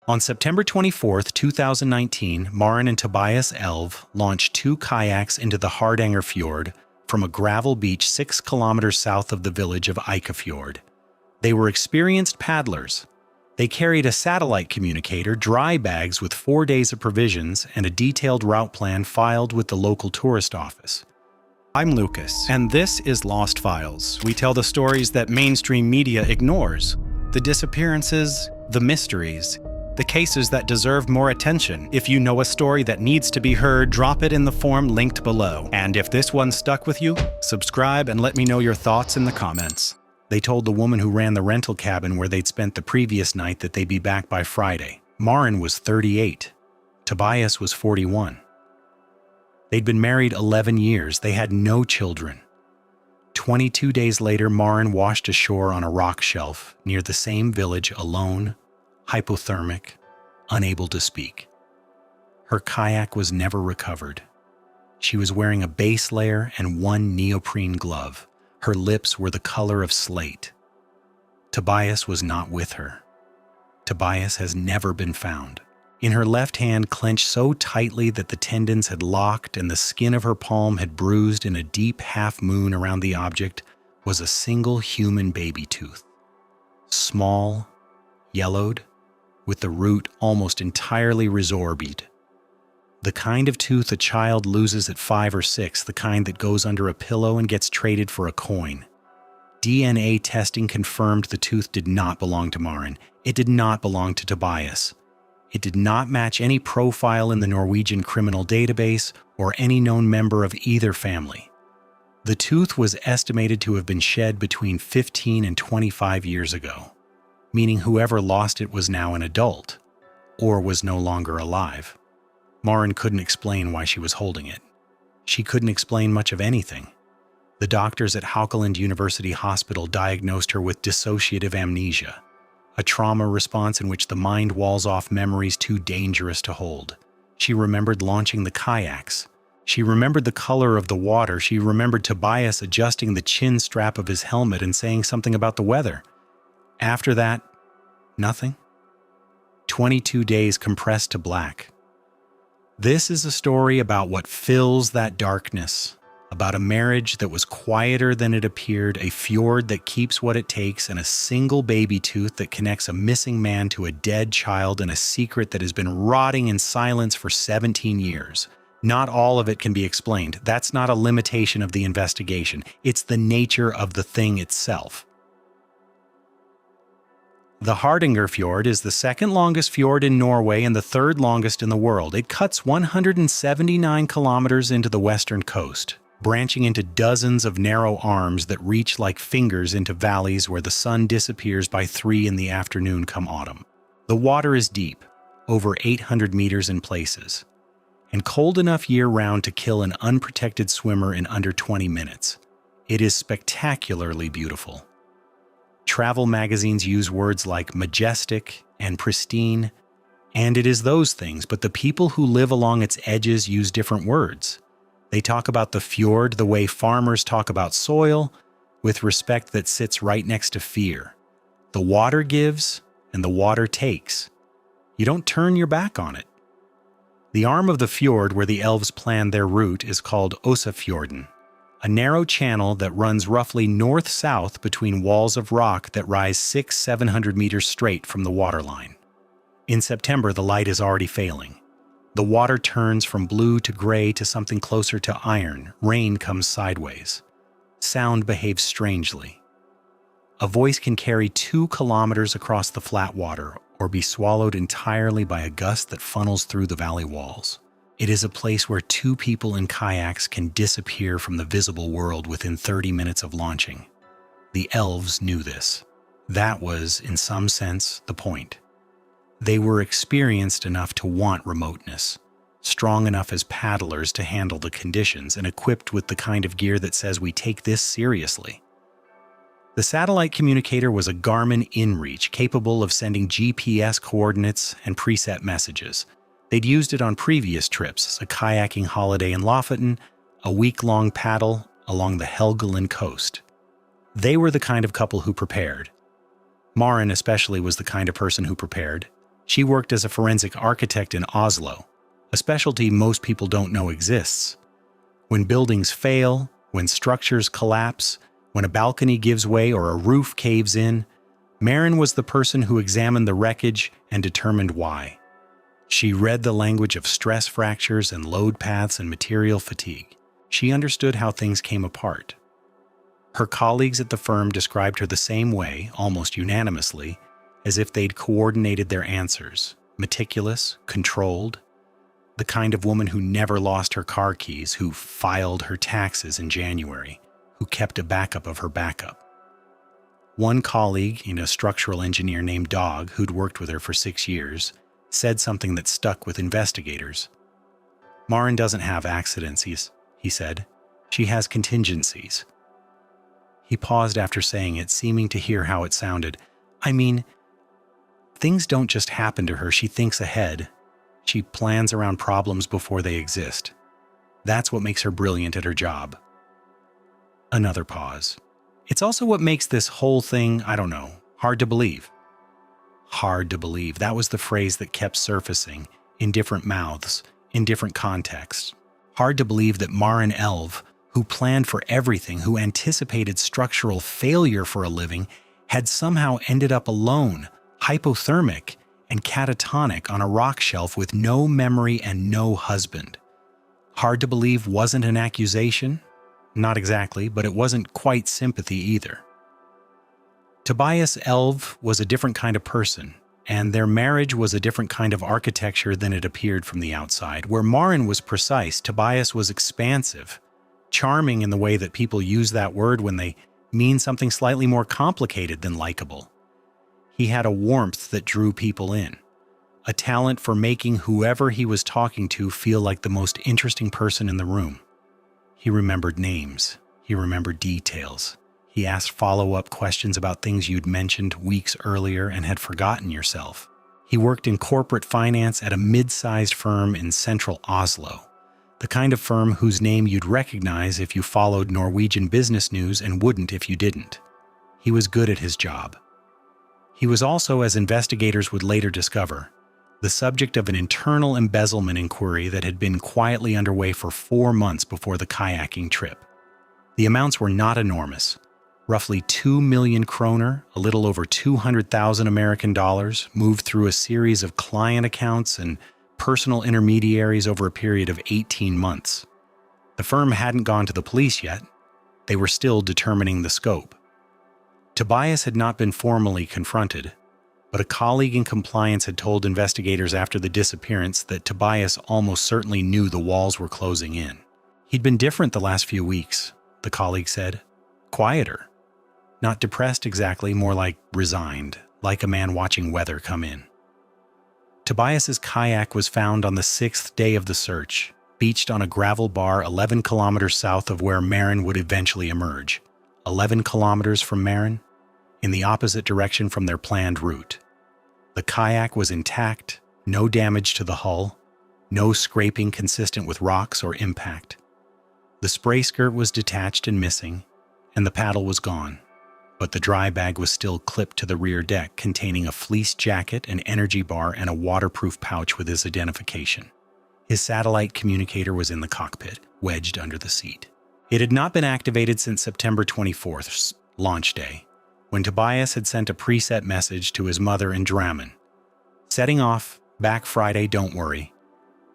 On September 24, 2019, Maren and Tobias Elv launched 2 kayaks into the Hardanger Fjord from a gravel beach 6 kilometers south of the village of Eikefjord. They were experienced paddlers. They carried a satellite communicator, dry bags with 4 days of provisions, and a detailed route plan filed with the local tourist office. I'm Lucas, and this is Lost Files. We tell the stories that mainstream media ignores, the disappearances, the mysteries, the cases that deserve more attention. If you know a story that needs to be heard, drop it in the form linked below. And if this one stuck with you, subscribe and let me know your thoughts in the comments. They told the woman who ran the rental cabin where they'd spent the previous night that they'd be back by Friday. Maren was 38. Tobias was 41. They'd been married 11 years. They had no children. 22 days later, Maren washed ashore on a rock shelf near the same village alone, hypothermic, unable to speak. Her kayak was never recovered. She was wearing a base layer and 1 neoprene glove. Her lips were the color of slate. Tobias was not with her. Tobias has never been found. In her left hand, clenched so tightly that the tendons had locked and the skin of her palm had bruised in a deep half moon around the object, was a single human baby tooth. Small, yellowed, with the root almost entirely resorbed. The kind of tooth a child loses at 5 or 6, the kind that goes under a pillow and gets traded for a coin. DNA testing confirmed the tooth did not belong to Maren. It did not belong to Tobias. It did not match any profile in the Norwegian criminal database or any known member of either family. The tooth was estimated to have been shed between 15 and 25 years ago, meaning whoever lost it was now an adult, or was no longer alive. Maren couldn't explain why she was holding it. She couldn't explain much of anything. The doctors at Haukeland University Hospital diagnosed her with dissociative amnesia, a trauma response in which the mind walls off memories too dangerous to hold. She remembered launching the kayaks. She remembered the color of the water. She remembered Tobias adjusting the chin strap of his helmet and saying something about the weather. After that, nothing. 22 days compressed to black. This is a story about what fills that darkness, about a marriage that was quieter than it appeared, a fjord that keeps what it takes, and a single baby tooth that connects a missing man to a dead child, and a secret that has been rotting in silence for 17 years. Not all of it can be explained. That's not a limitation of the investigation. It's the nature of the thing itself. The Hardanger Fjord is the second longest fjord in Norway and the third longest in the world. It cuts 179 kilometers into the western coast, branching into dozens of narrow arms that reach like fingers into valleys where the sun disappears by 3 in the afternoon come autumn. The water is deep, over 800 meters in places, and cold enough year-round to kill an unprotected swimmer in under 20 minutes. It is spectacularly beautiful. Travel magazines use words like majestic and pristine, and it is those things, but the people who live along its edges use different words. They talk about the fjord the way farmers talk about soil, with respect that sits right next to fear. The water gives, and the water takes. You don't turn your back on it. The arm of the fjord where the elves planned their route is called Osafjorden, a narrow channel that runs roughly north-south between walls of rock that rise 600-700 meters straight from the waterline. In September, the light is already failing. The water turns from blue to gray to something closer to iron. Rain comes sideways. Sound behaves strangely. A voice can carry 2 kilometers across the flat water or be swallowed entirely by a gust that funnels through the valley walls. It is a place where 2 people in kayaks can disappear from the visible world within 30 minutes of launching. The elves knew this. That was, in some sense, the point. They were experienced enough to want remoteness, strong enough as paddlers to handle the conditions, and equipped with the kind of gear that says we take this seriously. The satellite communicator was a Garmin InReach capable of sending GPS coordinates and preset messages. They'd used it on previous trips, a kayaking holiday in Lofoten, a week-long paddle along the Helgeland coast. They were the kind of couple who prepared. Maren especially was the kind of person who prepared. She worked as a forensic architect in Oslo, a specialty most people don't know exists. When buildings fail, when structures collapse, when a balcony gives way or a roof caves in, Maren was the person who examined the wreckage and determined why. She read the language of stress fractures and load paths and material fatigue. She understood how things came apart. Her colleagues at the firm described her the same way, almost unanimously, as if they'd coordinated their answers, meticulous, controlled, the kind of woman who never lost her car keys, who filed her taxes in January, who kept a backup of her backup. One colleague, a structural engineer named Dog, who'd worked with her for 6 years, said something that stuck with investigators. "Maren doesn't have accidents," he said. "She has contingencies." He paused after saying it, seeming to hear how it sounded. "I mean, things don't just happen to her. She thinks ahead. She plans around problems before they exist. That's what makes her brilliant at her job." Another pause. "It's also what makes this whole thing, hard to believe." Hard to believe. That was the phrase that kept surfacing in different mouths, in different contexts. Hard to believe that Maren Elv, who planned for everything, who anticipated structural failure for a living, had somehow ended up alone, hypothermic and catatonic on a rock shelf with no memory and no husband. Hard to believe wasn't an accusation? Not exactly, but it wasn't quite sympathy either. Tobias Elv was a different kind of person, and their marriage was a different kind of architecture than it appeared from the outside. Where Maren was precise, Tobias was expansive, charming in the way that people use that word when they mean something slightly more complicated than likable. He had a warmth that drew people in, a talent for making whoever he was talking to feel like the most interesting person in the room. He remembered names. He remembered details. He asked follow-up questions about things you'd mentioned weeks earlier and had forgotten yourself. He worked in corporate finance at a mid-sized firm in central Oslo, the kind of firm whose name you'd recognize if you followed Norwegian business news and wouldn't if you didn't. He was good at his job. He was also, as investigators would later discover, the subject of an internal embezzlement inquiry that had been quietly underway for 4 months before the kayaking trip. The amounts were not enormous. Roughly 2 million kroner, a little over 200,000 American dollars, moved through a series of client accounts and personal intermediaries over a period of 18 months. The firm hadn't gone to the police yet. They were still determining the scope. Tobias had not been formally confronted, but a colleague in compliance had told investigators after the disappearance that Tobias almost certainly knew the walls were closing in. He'd been different the last few weeks, the colleague said. Quieter. Not depressed exactly, more like resigned, like a man watching weather come in. Tobias's kayak was found on the 6th day of the search, beached on a gravel bar 11 kilometers south of where Maren would eventually emerge. 11 kilometers from Maren, in the opposite direction from their planned route. The kayak was intact, no damage to the hull, no scraping consistent with rocks or impact. The spray skirt was detached and missing, and the paddle was gone, but the dry bag was still clipped to the rear deck, containing a fleece jacket, an energy bar, and a waterproof pouch with his identification. His satellite communicator was in the cockpit, wedged under the seat. It had not been activated since September 24th, launch day, when Tobias had sent a preset message to his mother in Drammen. Setting off, back Friday, don't worry.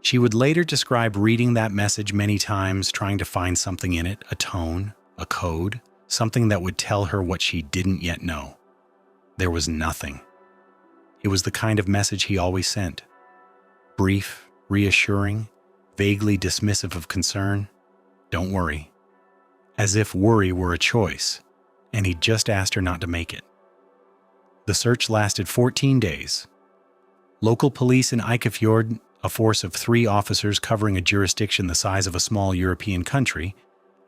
She would later describe reading that message many times, trying to find something in it, a tone, a code, something that would tell her what she didn't yet know. There was nothing. It was the kind of message he always sent. Brief, reassuring, vaguely dismissive of concern. Don't worry. As if worry were a choice, and he'd just asked her not to make it. The search lasted 14 days. Local police in Eikefjord, a force of 3 officers covering a jurisdiction the size of a small European country,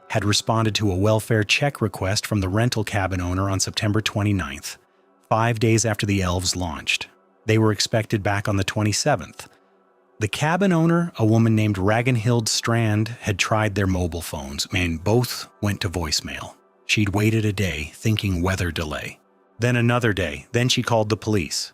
had responded to a welfare check request from the rental cabin owner on September 29th, 5 days after the Elves launched. They were expected back on the 27th. The cabin owner, a woman named Ragnhild Strand, had tried their mobile phones, and both went to voicemail. She'd waited a day, thinking weather delay. Then another day, then she called the police.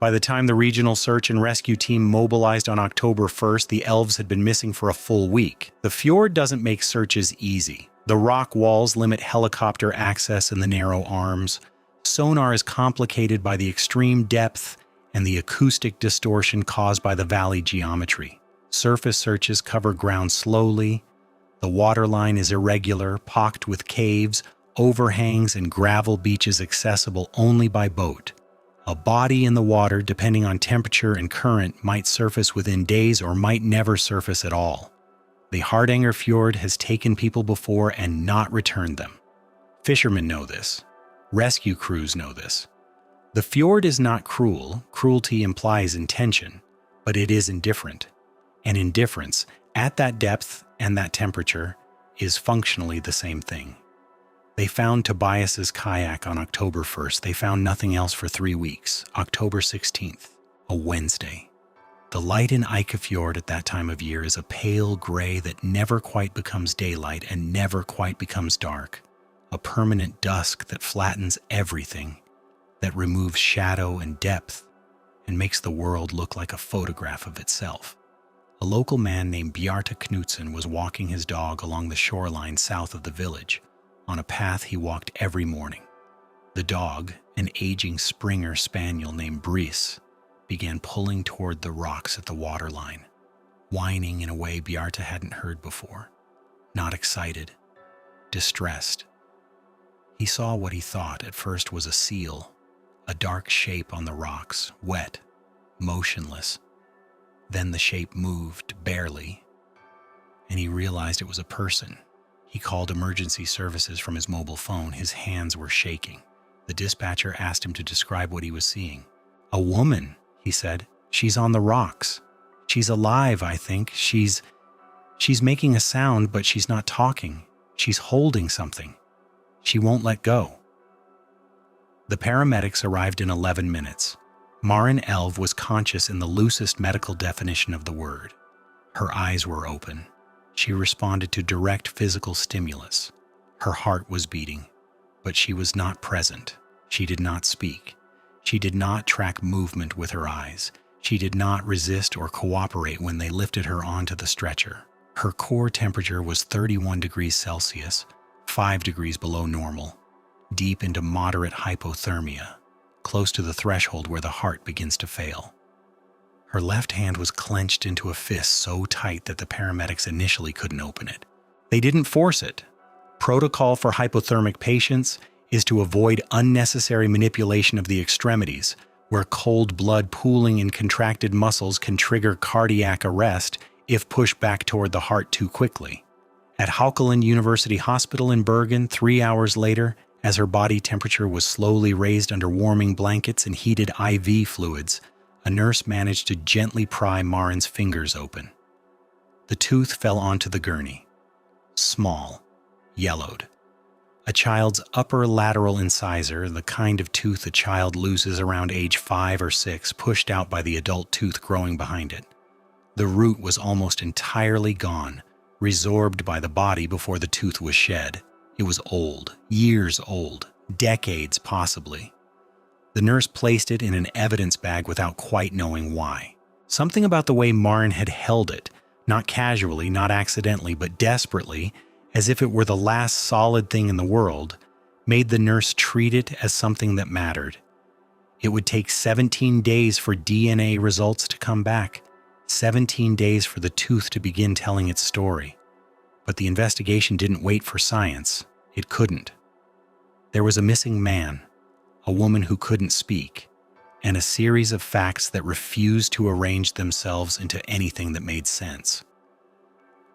By the time the regional search and rescue team mobilized on October 1st, the elves had been missing for a full week. The fjord doesn't make searches easy. The rock walls limit helicopter access in the narrow arms. Sonar is complicated by the extreme depth and the acoustic distortion caused by the valley geometry. Surface searches cover ground slowly. The waterline is irregular, pocked with caves, overhangs, and gravel beaches accessible only by boat. A body in the water, depending on temperature and current, might surface within days or might never surface at all. The Hardanger Fjord has taken people before and not returned them. Fishermen know this. Rescue crews know this. The fjord is not cruel. Cruelty implies intention, but it is indifferent. And indifference, at that depth and that temperature, is functionally the same thing. They found Tobias's kayak on October 1st. They found nothing else for 3 weeks. October 16th, a Wednesday. The light in Eikefjord at that time of year is a pale gray that never quite becomes daylight and never quite becomes dark. A permanent dusk that flattens everything, that removes shadow and depth, and makes the world look like a photograph of itself. A local man named Bjarte Knutsen was walking his dog along the shoreline south of the village, on a path he walked every morning. The dog, an aging Springer spaniel named Brice, began pulling toward the rocks at the waterline, whining in a way Bjarte hadn't heard before. Not excited, distressed. He saw what he thought at first was a seal, a dark shape on the rocks, wet, motionless. Then the shape moved, barely, and he realized it was a person. He called emergency services from his mobile phone. His hands were shaking. The dispatcher asked him to describe what he was seeing. "A woman," he said. "She's on the rocks. She's alive, I think. She's making a sound, but she's not talking. She's holding something. She won't let go." The paramedics arrived in 11 minutes. Maren Elv was conscious in the loosest medical definition of the word. Her eyes were open. She responded to direct physical stimulus. Her heart was beating, but she was not present. She did not speak. She did not track movement with her eyes. She did not resist or cooperate when they lifted her onto the stretcher. Her core temperature was 31 degrees Celsius, 5 degrees below normal, deep into moderate hypothermia, close to the threshold where the heart begins to fail. Her left hand was clenched into a fist so tight that the paramedics initially couldn't open it. They didn't force it. Protocol for hypothermic patients is to avoid unnecessary manipulation of the extremities, where cold blood pooling in contracted muscles can trigger cardiac arrest if pushed back toward the heart too quickly. At Haukeland University Hospital in Bergen, 3 hours later, as her body temperature was slowly raised under warming blankets and heated IV fluids, a nurse managed to gently pry Maren's fingers open. The tooth fell onto the gurney. Small, yellowed. A child's upper lateral incisor, the kind of tooth a child loses around age 5 or 6, pushed out by the adult tooth growing behind it. The root was almost entirely gone, resorbed by the body before the tooth was shed. It was old, years old, decades possibly. The nurse placed it in an evidence bag without quite knowing why. Something about the way Maren had held it, not casually, not accidentally, but desperately, as if it were the last solid thing in the world, made the nurse treat it as something that mattered. It would take 17 days for DNA results to come back, 17 days for the tooth to begin telling its story. But the investigation didn't wait for science. It couldn't. There was a missing man, a woman who couldn't speak, and a series of facts that refused to arrange themselves into anything that made sense.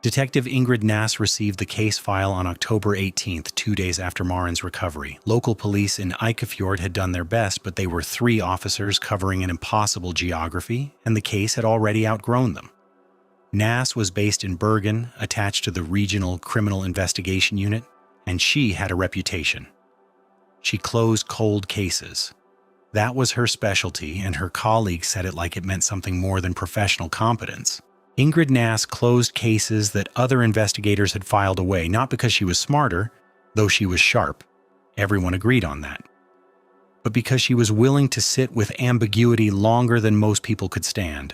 Detective Ingrid Nass received the case file on October 18th, 2 days after Maren's recovery. Local police in Eikefjord had done their best, but they were 3 officers covering an impossible geography, and the case had already outgrown them. Nass was based in Bergen, attached to the Regional Criminal Investigation Unit, and she had a reputation. She closed cold cases. That was her specialty, and her colleagues said it like it meant something more than professional competence. Ingrid Nass closed cases that other investigators had filed away, not because she was smarter, though she was sharp. Everyone agreed on that. but because she was willing to sit with ambiguity longer than most people could stand.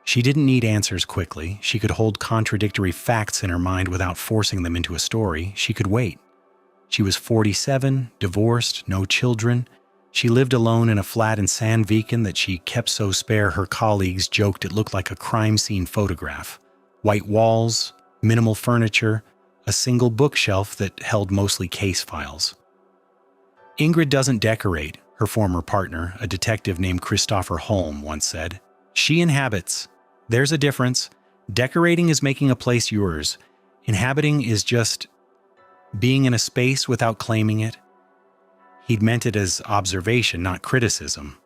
She didn't need answers quickly. She could hold contradictory facts in her mind without forcing them into a story. She could wait. She was 47, divorced, no children. She lived alone in a flat in Sandviken that she kept so spare her colleagues joked it looked like a crime scene photograph. White walls, minimal furniture, a single bookshelf that held mostly case files. Ingrid doesn't decorate, her former partner, a detective named Christopher Holm, once said. She inhabits. There's a difference. Decorating is making a place yours. Inhabiting is just being in a space without claiming it. He'd meant it as observation, not criticism,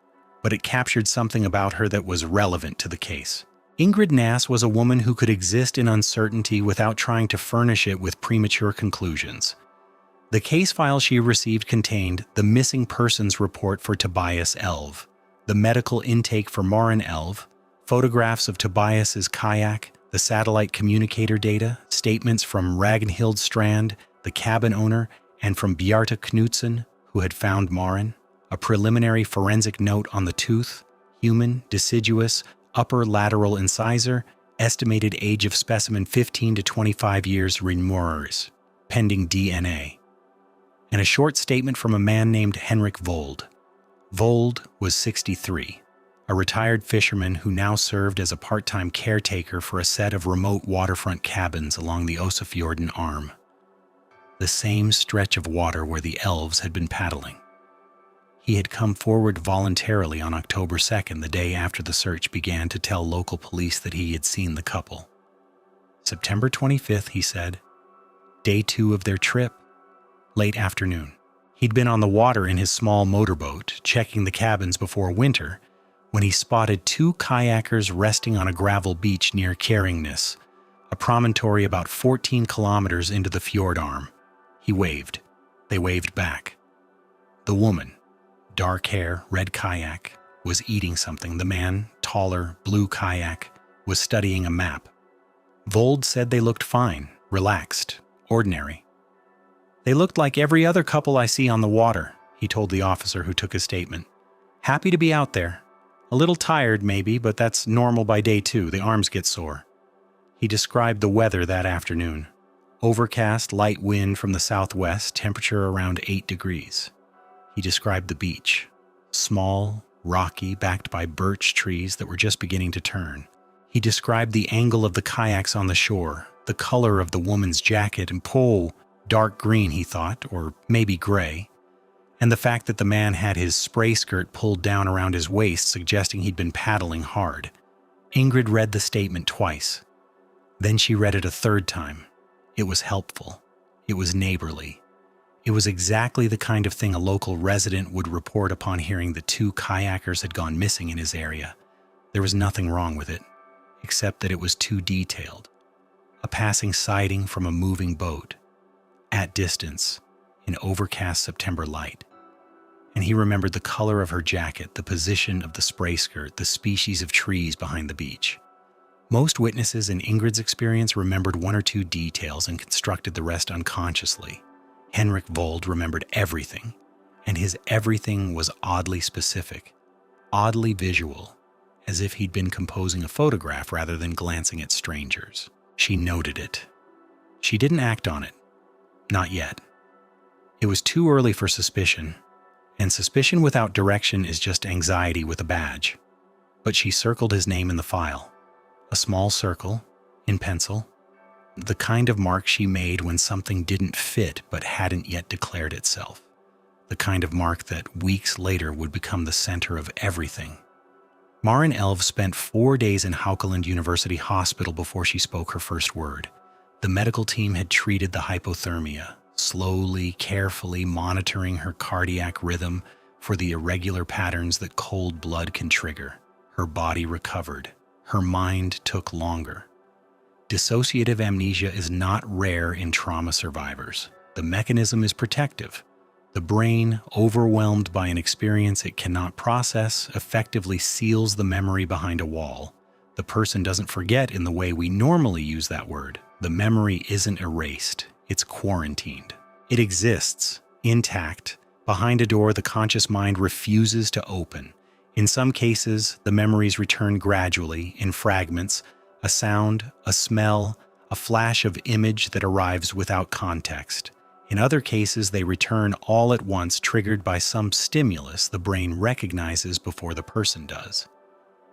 but it captured something about her that was relevant to the case. Ingrid Nass was a woman who could exist in uncertainty without trying to furnish it with premature conclusions. The case file she received contained the missing persons report for Tobias Elv, the medical intake for Maren Elv, photographs of Tobias's kayak, the satellite communicator data, statements from Ragnhild Strand, the cabin owner, and from Bjarte Knudsen, who had found Maren, a preliminary forensic note on the tooth, human, deciduous, upper lateral incisor, estimated age of specimen 15 to 25 years remorers, pending DNA, and a short statement from a man named Henrik Vold. Vold was 63, a retired fisherman who now served as a part-time caretaker for a set of remote waterfront cabins along the Oslofjorden arm, the same stretch of water where the elves had been paddling. He had come forward voluntarily on October 2nd, the day after the search began, to tell local police that he had seen the couple. September 25th, he said. Day 2 of their trip. Late afternoon. He'd been on the water in his small motorboat, checking the cabins before winter, when he spotted 2 kayakers resting on a gravel beach near Kjerringnes, a promontory about 14 kilometers into the fjord arm. He waved. They waved back. The woman, dark hair, red kayak, was eating something. The man, taller, blue kayak, was studying a map. Vold said they looked fine, relaxed, ordinary. They looked like every other couple I see on the water, he told the officer who took his statement. Happy to be out there. A little tired, maybe, but that's normal by day 2. The arms get sore. He described the weather that afternoon. Overcast, light wind from the southwest, temperature around 8 degrees. He described the beach. Small, rocky, backed by birch trees that were just beginning to turn. He described the angle of the kayaks on the shore, the color of the woman's jacket and pole, dark green, he thought, or maybe gray, and the fact that the man had his spray skirt pulled down around his waist, suggesting he'd been paddling hard. Ingrid read the statement twice. Then she read it a third time. It was helpful. It was neighborly. It was exactly the kind of thing a local resident would report upon hearing the 2 kayakers had gone missing in his area. There was nothing wrong with it, except that it was too detailed. A passing sighting from a moving boat, at distance, in overcast September light. And he remembered the color of her jacket, the position of the spray skirt, the species of trees behind the beach. Most witnesses in Ingrid's experience remembered 1 or 2 details and constructed the rest unconsciously. Henrik Vold remembered everything, and his everything was oddly specific, oddly visual, as if he'd been composing a photograph rather than glancing at strangers. She noted it. She didn't act on it. Not yet. It was too early for suspicion, and suspicion without direction is just anxiety with a badge. But she circled his name in the file. A small circle, in pencil, the kind of mark she made when something didn't fit but hadn't yet declared itself. The kind of mark that weeks later would become the center of everything. Maren Elv spent 4 days in Haukeland University Hospital before she spoke her first word. The medical team had treated the hypothermia, slowly, carefully monitoring her cardiac rhythm for the irregular patterns that cold blood can trigger. Her body recovered. Her mind took longer. Dissociative amnesia is not rare in trauma survivors. The mechanism is protective. The brain, overwhelmed by an experience it cannot process, effectively seals the memory behind a wall. The person doesn't forget in the way we normally use that word. The memory isn't erased. It's quarantined. It exists, intact, Behind a door the conscious mind refuses to open. In some cases, the memories return gradually, in fragments, a sound, a smell, a flash of image that arrives without context. In other cases, they return all at once, triggered by some stimulus the brain recognizes before the person does.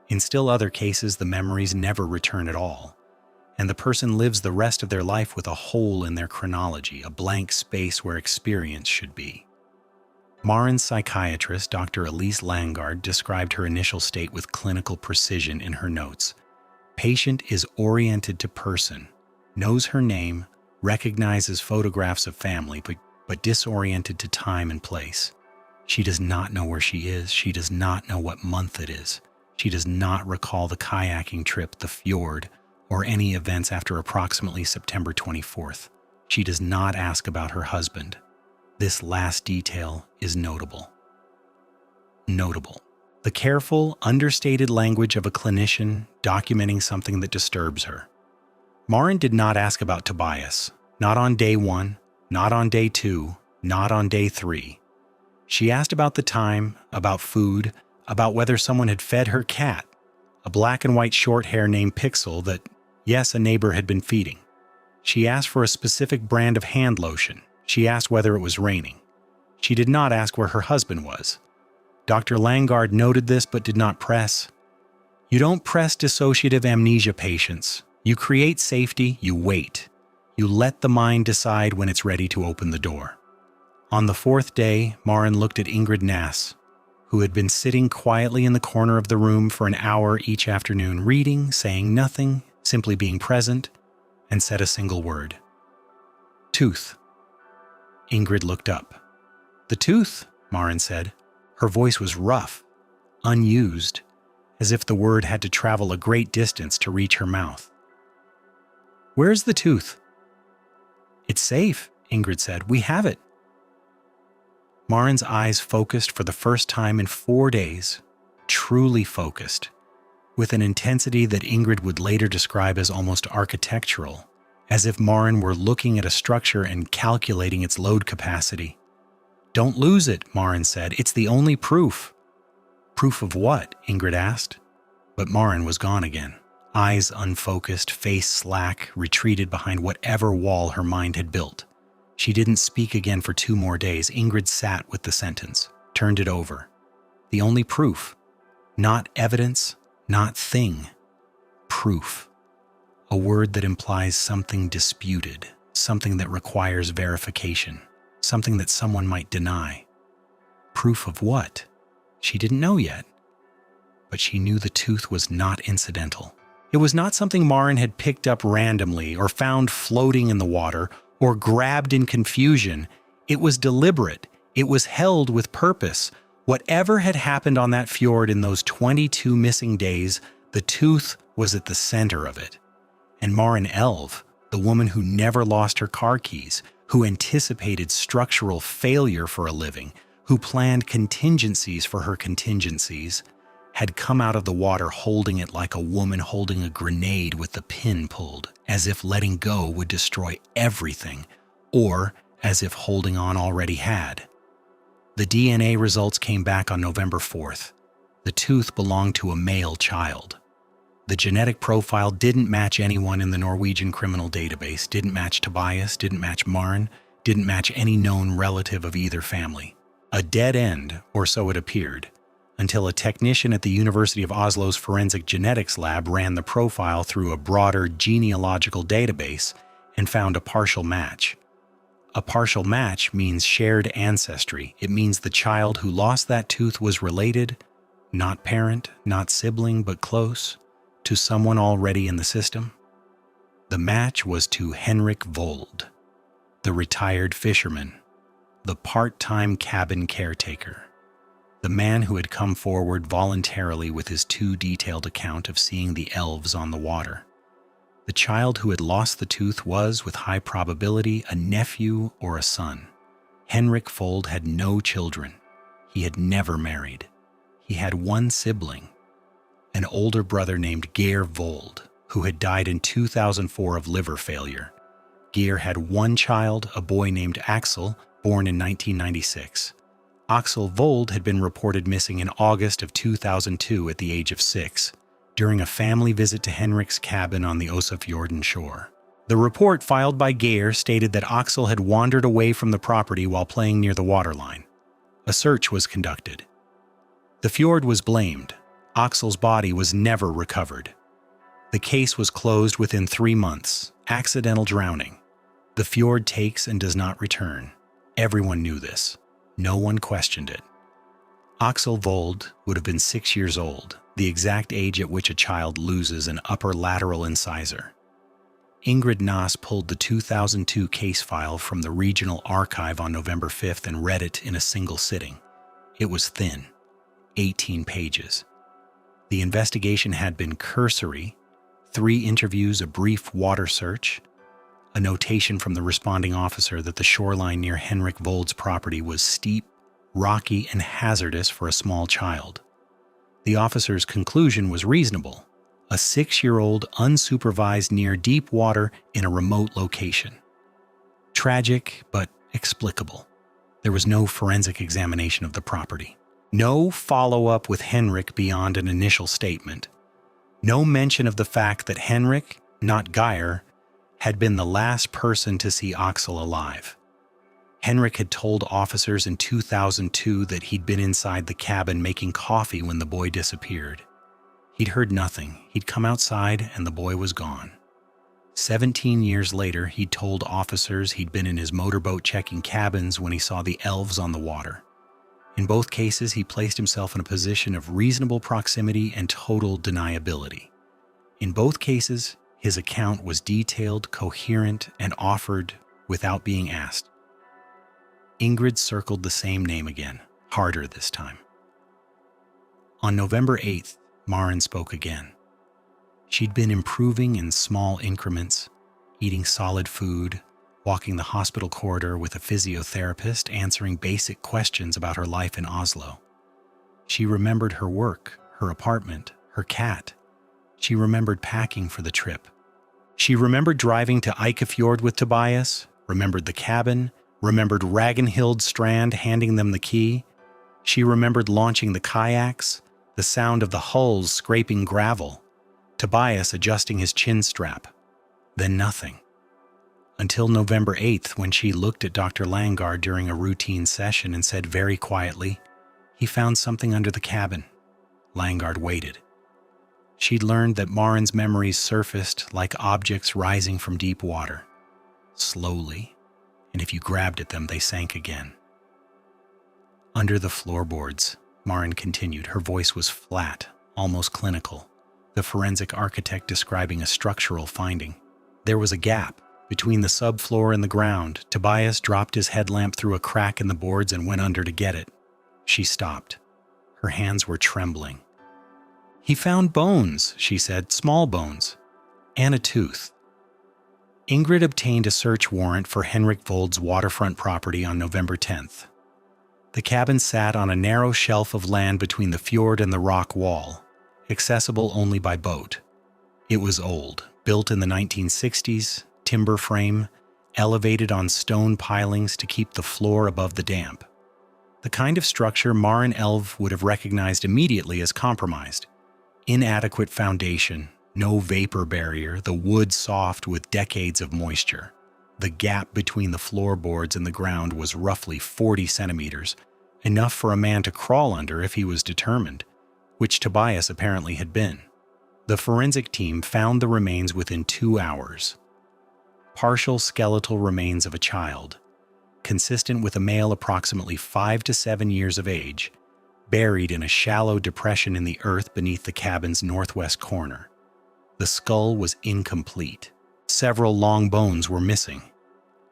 In still other cases, the memories never return at all, and the person lives the rest of their life with a hole in their chronology, a blank space where experience should be. Marin's psychiatrist, Dr. Elise Langard, described her initial state with clinical precision in her notes. Patient is oriented to person, knows her name, recognizes photographs of family, but disoriented to time and place. She does not know where she is. She does not know what month it is. She does not recall the kayaking trip, the fjord, or any events after approximately September 24th. She does not ask about her husband. This last detail is notable. Notable. The careful, understated language of a clinician documenting something that disturbs her. Marin did not ask about Tobias, not on day 1, not on day 2, not on day 3. She asked about the time, about food, about whether someone had fed her cat, a black and white short hair named Pixel that, yes, a neighbor had been feeding. She asked for a specific brand of hand lotion. She asked whether it was raining. She did not ask where her husband was. Dr. Langard noted this but did not press. You don't press dissociative amnesia patients. You create safety, you wait. You let the mind decide when it's ready to open the door. On the 4th day, Marin looked at Ingrid Nass, who had been sitting quietly in the corner of the room for an hour each afternoon, reading, saying nothing, simply being present, and said a single word. Tooth. Ingrid looked up. The tooth, Marin said. Her voice was rough, unused, as if the word had to travel a great distance to reach her mouth. Where's the tooth? It's safe, Ingrid said. We have it. Marin's eyes focused for the first time in 4 days, truly focused, with an intensity that Ingrid would later describe as almost architectural, as if Marin were looking at a structure and calculating its load capacity. Don't lose it, Marin said. It's the only proof. Proof of what? Ingrid asked. But Marin was gone again. Eyes unfocused, face slack, retreated behind whatever wall her mind had built. She didn't speak again for 2 more days. Ingrid sat with the sentence, turned it over. The only proof. Not evidence, not thing. Proof. A word that implies something disputed, something that requires verification, something that someone might deny. Proof of what? She didn't know yet. But she knew the tooth was not incidental. It was not something Marin had picked up randomly or found floating in the water or grabbed in confusion. It was deliberate. It was held with purpose. Whatever had happened on that fjord in those 22 missing days, the tooth was at the center of it. And Marin Elv, the woman who never lost her car keys, who anticipated structural failure for a living, who planned contingencies for her contingencies, had come out of the water holding it like a woman holding a grenade with the pin pulled, as if letting go would destroy everything, or as if holding on already had. The DNA results came back on November 4th. The tooth belonged to a male child. The genetic profile didn't match anyone in the Norwegian criminal database, didn't match Tobias, didn't match Marin, didn't match any known relative of either family. A dead end, or so it appeared, until a technician at the University of Oslo's forensic genetics lab ran the profile through a broader genealogical database and found a partial match. A partial match means shared ancestry. It means the child who lost that tooth was related, not parent, not sibling, but close, to someone already in the system. The match was to Henrik Vold, the retired fisherman, the part-time cabin caretaker, the man who had come forward voluntarily with his too detailed account of seeing the elves on the water. The child who had lost the tooth was, with high probability, a nephew or a son. Henrik Vold had no children. He had never married. He had one sibling, an older brother named Geir Vold, who had died in 2004 of liver failure. Geir had one child, a boy named Axel, born in 1996. Axel Vold had been reported missing in August of 2002 at the age of 6, during a family visit to Henrik's cabin on the Oslofjorden shore. The report filed by Geir stated that Axel had wandered away from the property while playing near the waterline. A search was conducted. The fjord was blamed. Axel's body was never recovered. The case was closed within 3 months. Accidental drowning. The fjord takes and does not return. Everyone knew this. No one questioned it. Axel Vold would have been 6 years old, the exact age at which a child loses an upper lateral incisor. Ingrid Naas pulled the 2002 case file from the regional archive on November 5th and read it in a single sitting. It was thin, 18 pages. The investigation had been cursory: 3 interviews, a brief water search, a notation from the responding officer that the shoreline near Henrik Vold's property was steep, rocky, and hazardous for a small child. The officer's conclusion was reasonable: a 6-year-old unsupervised near deep water in a remote location. Tragic, but explicable. There was no forensic examination of the property. No follow-up with Henrik beyond an initial statement. No mention of the fact that Henrik, not Geir, had been the last person to see Axel alive. Henrik had told officers in 2002 that he'd been inside the cabin making coffee when the boy disappeared. He'd heard nothing. He'd come outside and the boy was gone. 17 years later, he'd told officers he'd been in his motorboat checking cabins when he saw the elves on the water. In both cases, he placed himself in a position of reasonable proximity and total deniability. In both cases, his account was detailed, coherent, and offered without being asked. Ingrid circled the same name again, harder this time. On November 8th, Maren spoke again. She'd been improving in small increments, eating solid food, walking the hospital corridor with a physiotherapist, answering basic questions about her life in Oslo. She remembered her work, her apartment, her cat. She remembered packing for the trip. She remembered driving to Eikefjord with Tobias, remembered the cabin, remembered Ragnhild Strand handing them the key. She remembered launching the kayaks, the sound of the hulls scraping gravel, Tobias adjusting his chin strap. Then nothing. Until November 8th, when she looked at Dr. Langard during a routine session and said very quietly, "He found something under the cabin." Langard waited. She'd learned that Maren's memories surfaced like objects rising from deep water, slowly, and if you grabbed at them, they sank again. Under the floorboards, Maren continued. Her voice was flat, almost clinical, the forensic architect describing a structural finding. There was a gap between the subfloor and the ground. Tobias dropped his headlamp through a crack in the boards and went under to get it. She stopped. Her hands were trembling. "He found bones," she said, "small bones, and a tooth." Ingrid obtained a search warrant for Henrik Vold's waterfront property on November 10th. The cabin sat on a narrow shelf of land between the fjord and the rock wall, accessible only by boat. It was old, built in the 1960s, timber frame, elevated on stone pilings to keep the floor above the damp. The kind of structure Maren Elv would have recognized immediately as compromised. Inadequate foundation, no vapor barrier, the wood soft with decades of moisture. The gap between the floorboards and the ground was roughly 40 centimeters, enough for a man to crawl under if he was determined, which Tobias apparently had been. The forensic team found the remains within 2 hours. Partial skeletal remains of a child, consistent with a male approximately 5 to 7 years of age, buried in a shallow depression in the earth beneath the cabin's northwest corner. The skull was incomplete. Several long bones were missing,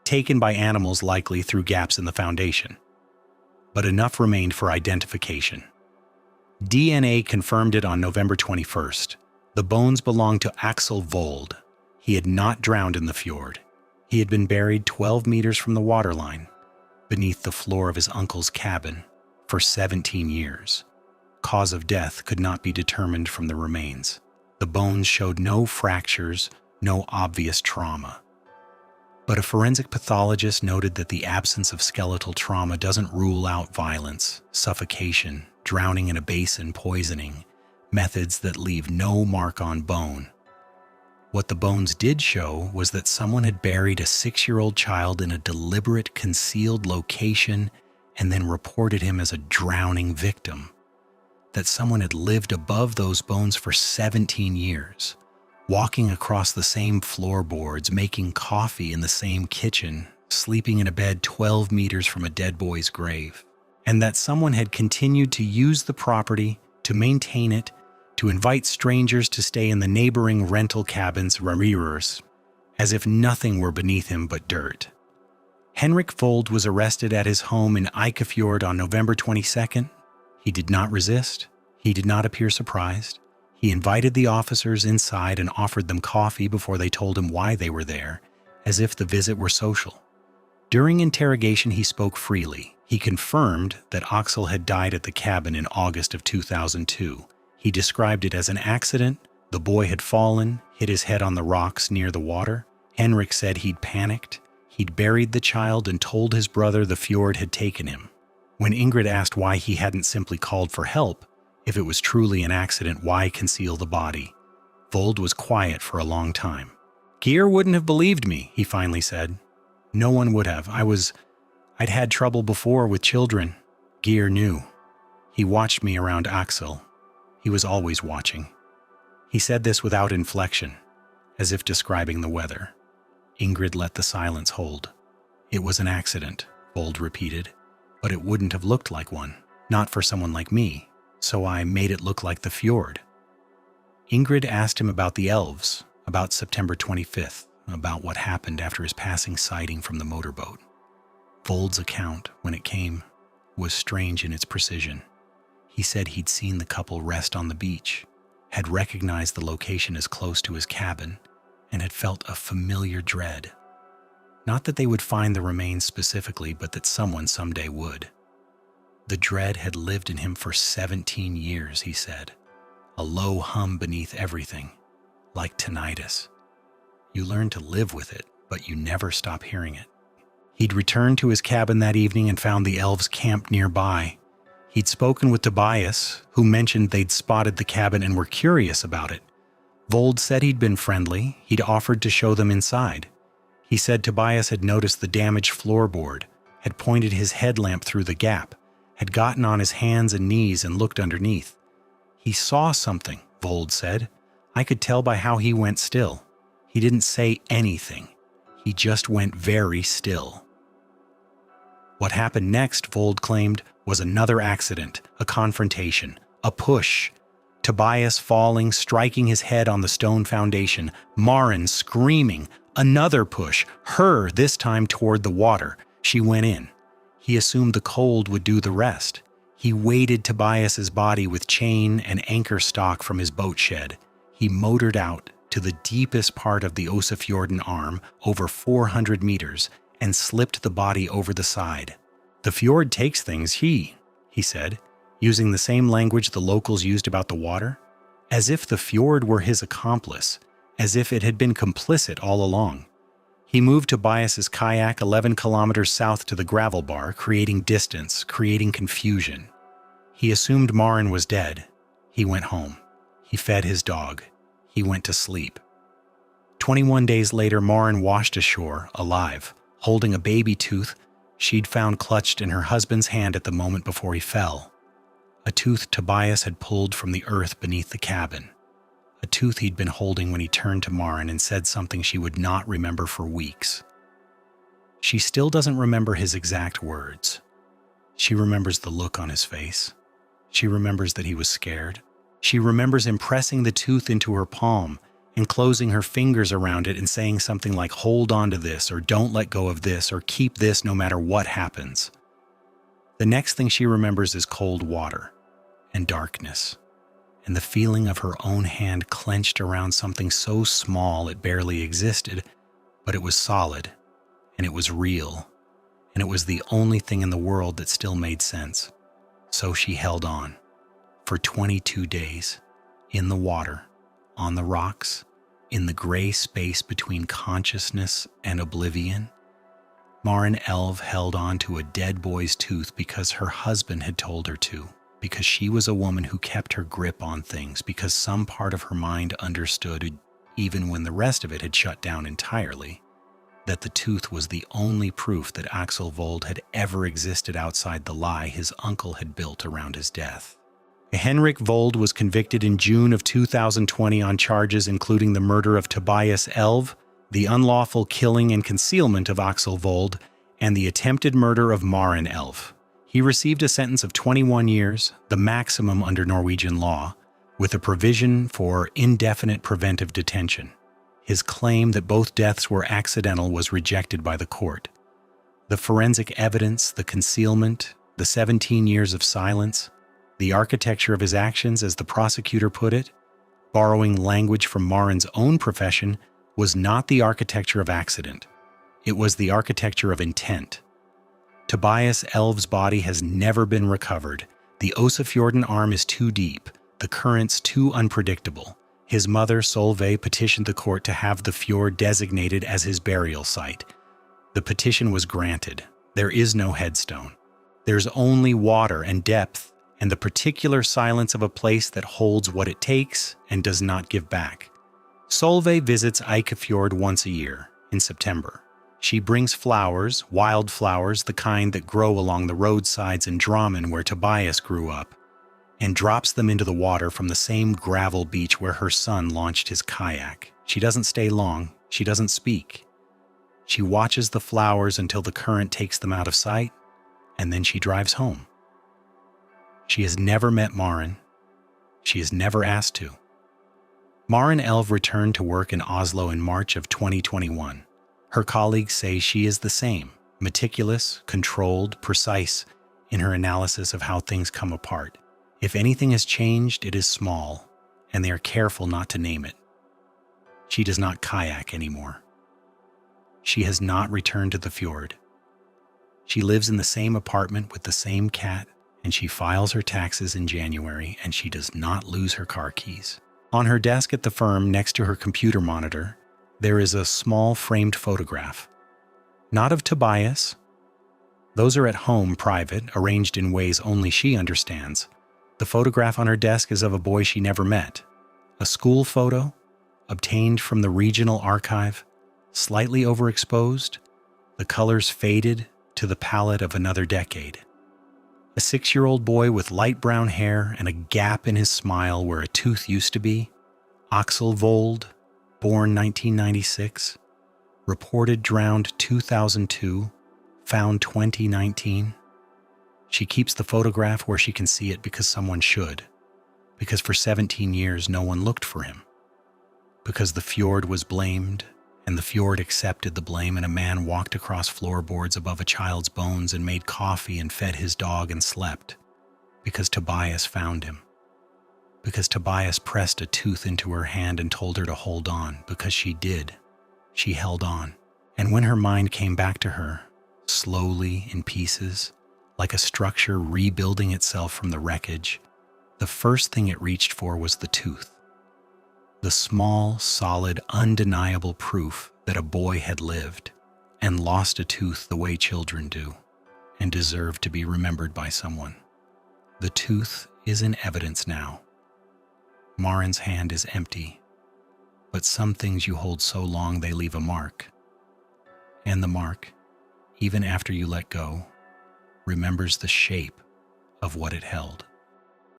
taken by animals likely through gaps in the foundation. But enough remained for identification. DNA confirmed it on November 21st. The bones belonged to Axel Vold. He had not drowned in the fjord. He had been buried 12 meters from the waterline, beneath the floor of his uncle's cabin, for 17 years. Cause of death could not be determined from the remains. The bones showed no fractures, no obvious trauma. But a forensic pathologist noted that the absence of skeletal trauma doesn't rule out violence, suffocation, drowning in a basin, poisoning, methods that leave no mark on bone. What the bones did show was that someone had buried a 6-year-old child in a deliberate, concealed location and then reported him as a drowning victim. That someone had lived above those bones for 17 years, walking across the same floorboards, making coffee in the same kitchen, sleeping in a bed 12 meters from a dead boy's grave. And that someone had continued to use the property, to maintain it, to invite strangers to stay in the neighboring rental cabins, Ramirez, as if nothing were beneath him but dirt. Henrik Vold was arrested at his home in Eikefjord on November 22nd. He did not resist. He did not appear surprised. He invited the officers inside and offered them coffee before they told him why they were there, as if the visit were social. During interrogation, he spoke freely. He confirmed that Axel had died at the cabin in August of 2002. He described it as an accident. The boy had fallen, hit his head on the rocks near the water. Henrik said he'd panicked. He'd buried the child and told his brother the fjord had taken him. When Ingrid asked why he hadn't simply called for help, if it was truly an accident, why conceal the body? Vold was quiet for a long time. Geir wouldn't have believed me, he finally said. No one would have. I'd had trouble before with children. Geir knew. He watched me around Axel. He was always watching. He said this without inflection, as if describing the weather. Ingrid let the silence hold. It was an accident, Vold repeated, but it wouldn't have looked like one, not for someone like me, so I made it look like the fjord. Ingrid asked him about the elves, about September 25th, about what happened after his passing sighting from the motorboat. Vold's account, when it came, was strange in its precision. He said he'd seen the couple rest on the beach, had recognized the location as close to his cabin, and had felt a familiar dread. Not that they would find the remains specifically, but that someone someday would. The dread had lived in him for 17 years, he said. A low hum beneath everything, like tinnitus. You learn to live with it, but you never stop hearing it. He'd returned to his cabin that evening and found the elves camped nearby. He'd spoken with Tobias, who mentioned they'd spotted the cabin and were curious about it. Vold said he'd been friendly. He'd offered to show them inside. He said Tobias had noticed the damaged floorboard, had pointed his headlamp through the gap, had gotten on his hands and knees and looked underneath. He saw something, Vold said. I could tell by how he went still. He didn't say anything. He just went very still. What happened next, Vold claimed, was another accident, a confrontation, a push. Tobias falling, striking his head on the stone foundation, Maren screaming, another push, her this time toward the water. She went in. He assumed the cold would do the rest. He weighted Tobias's body with chain and anchor stock from his boat shed. He motored out to the deepest part of the Osafjorden arm, over 400 meters, and slipped the body over the side. The fjord takes things, he said, using the same language the locals used about the water, as if the fjord were his accomplice, as if it had been complicit all along. He moved Tobias's kayak 11 kilometers south to the gravel bar, creating distance, creating confusion. He assumed Maren was dead. He went home. He fed his dog. He went to sleep. 21 days later, Maren washed ashore, alive, holding a baby tooth she'd found clutched in her husband's hand at the moment before he fell. A tooth Tobias had pulled from the earth beneath the cabin. A tooth he'd been holding when he turned to Maren and said something she would not remember for weeks. She still doesn't remember his exact words. She remembers the look on his face. She remembers that he was scared. She remembers him pressing the tooth into her palm and closing her fingers around it and saying something like, "Hold on to this," or "Don't let go of this," or "Keep this no matter what happens." The next thing she remembers is cold water and darkness, and the feeling of her own hand clenched around something so small it barely existed, but it was solid, and it was real, and it was the only thing in the world that still made sense. So she held on for 22 days, in the water, on the rocks, in the gray space between consciousness and oblivion, Maren Elv held on to a dead boy's tooth because her husband had told her to, because she was a woman who kept her grip on things, because some part of her mind understood, even when the rest of it had shut down entirely, that the tooth was the only proof that Axel Vold had ever existed outside the lie his uncle had built around his death. Henrik Vold was convicted in June of 2020 on charges including the murder of Tobias Elv, the unlawful killing and concealment of Axel Vold, and the attempted murder of Maren Elv. He received a sentence of 21 years, the maximum under Norwegian law, with a provision for indefinite preventive detention. His claim that both deaths were accidental was rejected by the court. The forensic evidence, the concealment, the 17 years of silence, the architecture of his actions, as the prosecutor put it, borrowing language from Maren's own profession, was not the architecture of accident. It was the architecture of intent. Tobias Elv's body has never been recovered. The Oslofjorden arm is too deep, the currents too unpredictable. His mother, Solveig, petitioned the court to have the fjord designated as his burial site. The petition was granted. There is no headstone. There's only water and depth, and the particular silence of a place that holds what it takes and does not give back. Solveig visits Eikefjord once a year, in September. She brings flowers, wild flowers, the kind that grow along the roadsides in Drammen where Tobias grew up, and drops them into the water from the same gravel beach where her son launched his kayak. She doesn't stay long. She doesn't speak. She watches the flowers until the current takes them out of sight, and then she drives home. She has never met Maren. She has never asked to. Maren Elv returned to work in Oslo in March of 2021. Her colleagues say she is the same, meticulous, controlled, precise in her analysis of how things come apart. If anything has changed, it is small, and they are careful not to name it. She does not kayak anymore. She has not returned to the fjord. She lives in the same apartment with the same cat, and she files her taxes in January, and she does not lose her car keys. On her desk at the firm, next to her computer monitor, there is a small framed photograph. Not of Tobias. Those are at home, private, arranged in ways only she understands. The photograph on her desk is of a boy she never met. A school photo, obtained from the regional archive, slightly overexposed, the colors faded to the palette of another decade. A 6-year-old boy with light brown hair and a gap in his smile where a tooth used to be. Axel Vold, born 1996, reported drowned 2002, found 2019. She keeps the photograph where she can see it because someone should, because for 17 years no one looked for him, because the fjord was blamed and the fjord accepted the blame, and a man walked across floorboards above a child's bones and made coffee and fed his dog and slept, because Tobias found him, because Tobias pressed a tooth into her hand and told her to hold on, because she did. She held on. And when her mind came back to her, slowly in pieces, like a structure rebuilding itself from the wreckage, the first thing it reached for was the tooth. The small, solid, undeniable proof that a boy had lived and lost a tooth the way children do and deserved to be remembered by someone. The tooth is in evidence now. Maren's hand is empty, but some things you hold so long they leave a mark. And the mark, even after you let go, remembers the shape of what it held.